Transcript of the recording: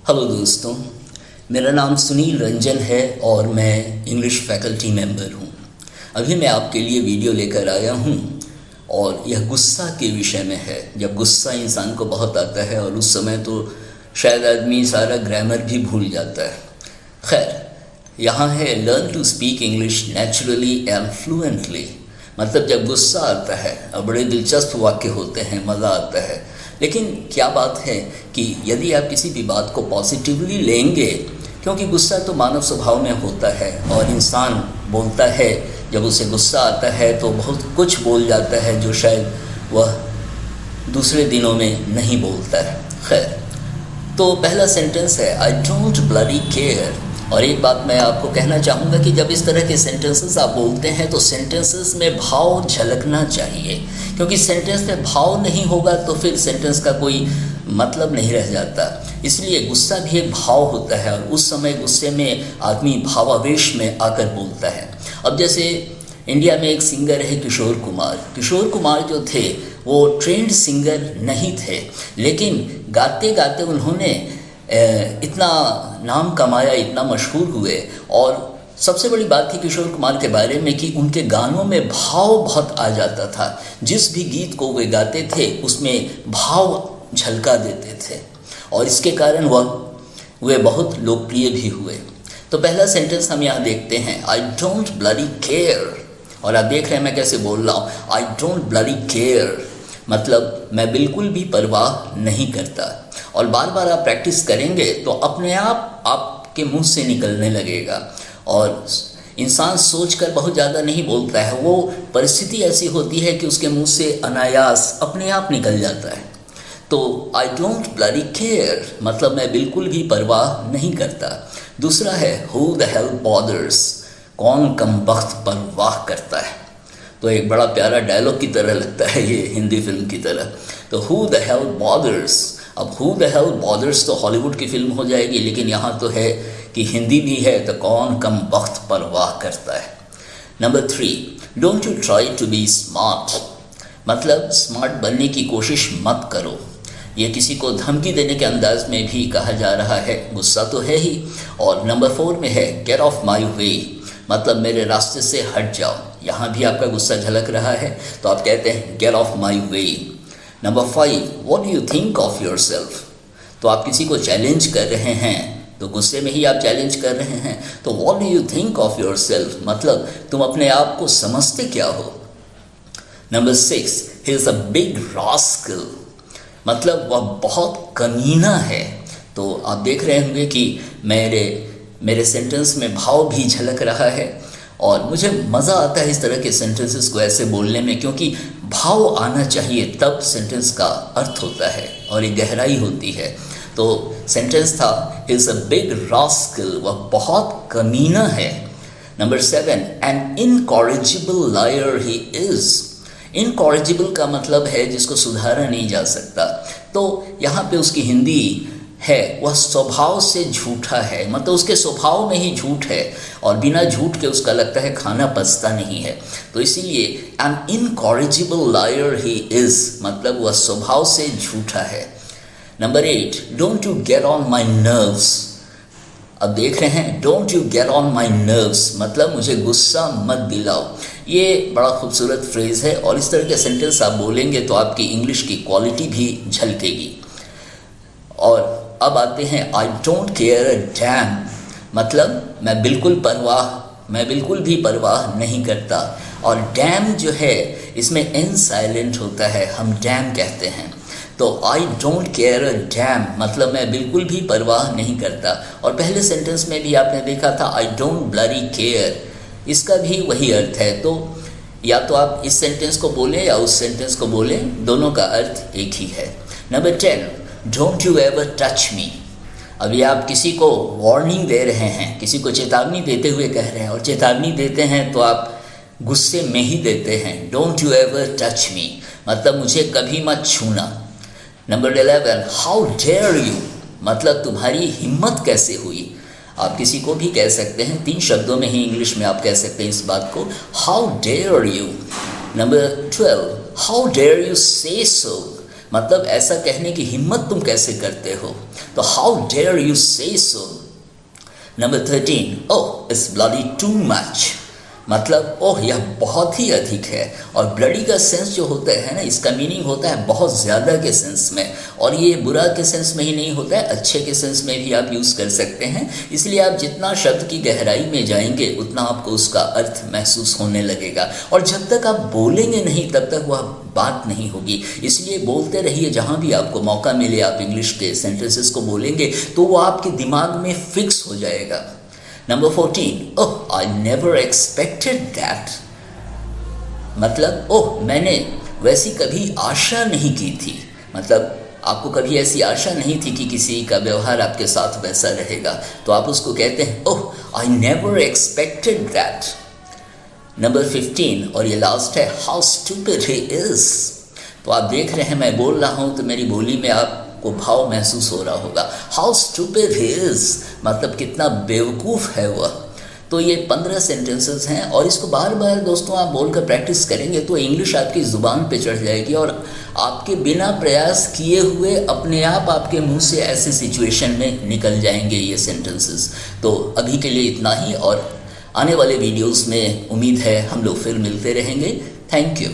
Hello दोस्तों, मेरा नाम सुनील रंजन है और मैं इंग्लिश फैकल्टी मेंबर हूँ। अभी मैं आपके लिए वीडियो लेकर आया हूँ और यह गुस्सा के विषय में है। जब गुस्सा इंसान को बहुत आता है और उस समय तो शायद आदमी सारा ग्रामर भी भूल जाता है। खैर, यहाँ है learn to speak English naturally and fluently. मतलब जब गुस्सा आता है और बड़े दिलचस्प वाक्य होते हैं, मज़ा आता है। लेकिन क्या बात है कि यदि आप किसी भी बात को पॉजिटिवली लेंगे, क्योंकि गुस्सा तो मानव स्वभाव में होता है और इंसान बोलता है, जब उसे गुस्सा आता है तो बहुत कुछ बोल जाता है जो शायद वह दूसरे दिनों में नहीं बोलता है। खैर, तो पहला सेंटेंस है आई डोंट ब्लडी केयर। और एक बात मैं आपको कहना चाहूँगा कि जब इस तरह के सेंटेंसेस आप बोलते हैं तो सेंटेंसेस में भाव झलकना चाहिए, क्योंकि सेंटेंस में भाव नहीं होगा तो फिर सेंटेंस का कोई मतलब नहीं रह जाता। इसलिए गुस्सा भी एक भाव होता है और उस समय गुस्से में आदमी भावावेश में आकर बोलता है। अब जैसे इंडिया में एक सिंगर है किशोर कुमार। किशोर कुमार जो थे वो ट्रेंड सिंगर नहीं थे, लेकिन गाते गाते उन्होंने इतना नाम कमाया, इतना मशहूर हुए। और सबसे बड़ी बात थी किशोर कुमार के बारे में कि उनके गानों में भाव बहुत आ जाता था। जिस भी गीत को वे गाते थे उसमें भाव झलका देते थे और इसके कारण वे बहुत लोकप्रिय भी हुए। तो पहला सेंटेंस हम यहाँ देखते हैं, आई डोंट ब्लडी केयर। और आप देख रहे हैं मैं कैसे बोल रहा हूँ, आई डोंट ब्लडी केयर, मतलब मैं बिल्कुल भी परवाह नहीं करता। और बार बार आप प्रैक्टिस करेंगे तो अपने आप आपके मुंह से निकलने लगेगा। और इंसान सोचकर बहुत ज़्यादा नहीं बोलता है, वो परिस्थिति ऐसी होती है कि उसके मुंह से अनायास अपने आप निकल जाता है। तो आई डोंट ब्लडी केयर मतलब मैं बिल्कुल भी परवाह नहीं करता। दूसरा है हु द हेल बॉदर्स, कौन कमबख्त परवाह करता है। तो एक बड़ा प्यारा डायलॉग की तरह लगता है ये, हिंदी फिल्म की तरह। तो हु द हेल बॉदर्स, अब हु द हेल बॉदर्स तो हॉलीवुड की फिल्म हो जाएगी, लेकिन यहाँ तो है कि हिंदी भी है, तो कौन कम वक्त परवाह करता है। Number 3, don't you try to be smart, मतलब स्मार्ट बनने की कोशिश मत करो। ये किसी को धमकी देने के अंदाज में भी कहा जा रहा है, गुस्सा तो है ही। और नंबर 4 में है गेट ऑफ माई वे, मतलब मेरे रास्ते से हट जाओ। यहाँ भी आपका गुस्सा झलक रहा है तो आप कहते हैं get off my way. Number 5, what do you think of yourself, तो आप किसी को चैलेंज कर रहे हैं, तो गुस्से में ही आप चैलेंज कर रहे हैं। तो what do you think of your self, मतलब तुम अपने आप को समझते क्या हो। Number 6, he is a big rascal, मतलब वह बहुत कमीना है। तो आप देख रहे होंगे कि मेरे सेंटेंस में भाव भी झलक रहा है और मुझे मज़ा आता है इस तरह के सेंटेंसेस को ऐसे बोलने में, क्योंकि भाव आना चाहिए, तब सेंटेंस का अर्थ होता है और एक गहराई होती है। तो सेंटेंस था he is a big rascal, वह बहुत कमीना है। Number 7, an incorrigible liar he is. Incorrigible का मतलब है जिसको सुधारा नहीं जा सकता। तो यहाँ पे उसकी हिंदी है वह स्वभाव से झूठा है, मतलब उसके स्वभाव में ही झूठ है और बिना झूठ के उसका लगता है खाना पचता नहीं है। तो इसीलिए an incorrigible liar he is, मतलब वह स्वभाव से झूठा है। Number 8, don't you get on my nerves. अब देख रहे हैं don't you get on my nerves, मतलब मुझे गुस्सा मत दिलाओ। ये बड़ा खूबसूरत फ्रेज़ है और इस तरह के सेंटेंस आप बोलेंगे तो आपकी इंग्लिश की क्वालिटी भी झलकेगी। और अब आते हैं I don't care a dam, मतलब मैं बिल्कुल भी परवाह नहीं करता। और डैम जो है इसमें एन साइलेंट होता है, हम डैम कहते हैं। तो I don't care a dam मतलब मैं बिल्कुल भी परवाह नहीं करता। और पहले सेंटेंस में भी आपने देखा था आई डोंट ब्लडी केयर, इसका भी वही अर्थ है। तो या तो आप इस सेंटेंस को बोलें या उस सेंटेंस को बोलें, दोनों का अर्थ एक ही है। Number 10, don't you ever touch me. अभी आप किसी को वार्निंग दे रहे हैं, किसी को चेतावनी देते हुए कह रहे हैं, और चेतावनी देते हैं तो आप गुस्से में ही देते हैं। Don't you ever touch me मतलब मुझे कभी मत छूना। नंबर 11, हाउ डेयर यू, मतलब तुम्हारी हिम्मत कैसे हुई। आप किसी को भी कह सकते हैं, 3 शब्दों में ही इंग्लिश में आप कह सकते हैं इस बात को, how dare you. Number 12, how dare you say so, मतलब ऐसा कहने की हिम्मत तुम कैसे करते हो, तो how dare you say so. Number 13, oh it's bloody too much, मतलब ओह यह बहुत ही अधिक है। और ब्लडी का सेंस जो होता है ना, इसका मीनिंग होता है बहुत ज़्यादा के सेंस में, और ये बुरा के सेंस में ही नहीं होता है, अच्छे के सेंस में भी आप यूज़ कर सकते हैं। इसलिए आप जितना शब्द की गहराई में जाएंगे उतना आपको उसका अर्थ महसूस होने लगेगा, और जब तक आप बोलेंगे नहीं तब तक वह बात नहीं होगी। इसलिए बोलते रहिए, जहाँ भी आपको मौका मिले आप इंग्लिश के सेंटेंसेस को बोलेंगे तो वो आपके दिमाग में फिक्स हो जाएगा। Number 14, oh I never expected that, मतलब ओह मैंने वैसी कभी आशा नहीं की थी, मतलब आपको कभी ऐसी आशा नहीं थी कि किसी का व्यवहार आपके साथ वैसा रहेगा, तो आप उसको कहते हैं oh I never expected that. Number 15 और ये लास्ट है, हाउ स्टूपिड ही इज। तो आप देख रहे हैं मैं बोल रहा हूँ तो मेरी बोली में आपको भाव महसूस हो रहा होगा। हाउ स्टूपिड ही इज मतलब कितना बेवकूफ़ है वह। तो ये 15 सेंटेंसेस हैं, और इसको बार बार दोस्तों आप बोलकर प्रैक्टिस करेंगे तो इंग्लिश आपकी ज़ुबान पे चढ़ जाएगी, और आपके बिना प्रयास किए हुए अपने आप आपके मुंह से ऐसे सिचुएशन में निकल जाएंगे ये सेंटेंसेस। तो अभी के लिए इतना ही, और आने वाले वीडियोस में उम्मीद है हम लोग फिर मिलते रहेंगे। Thank you.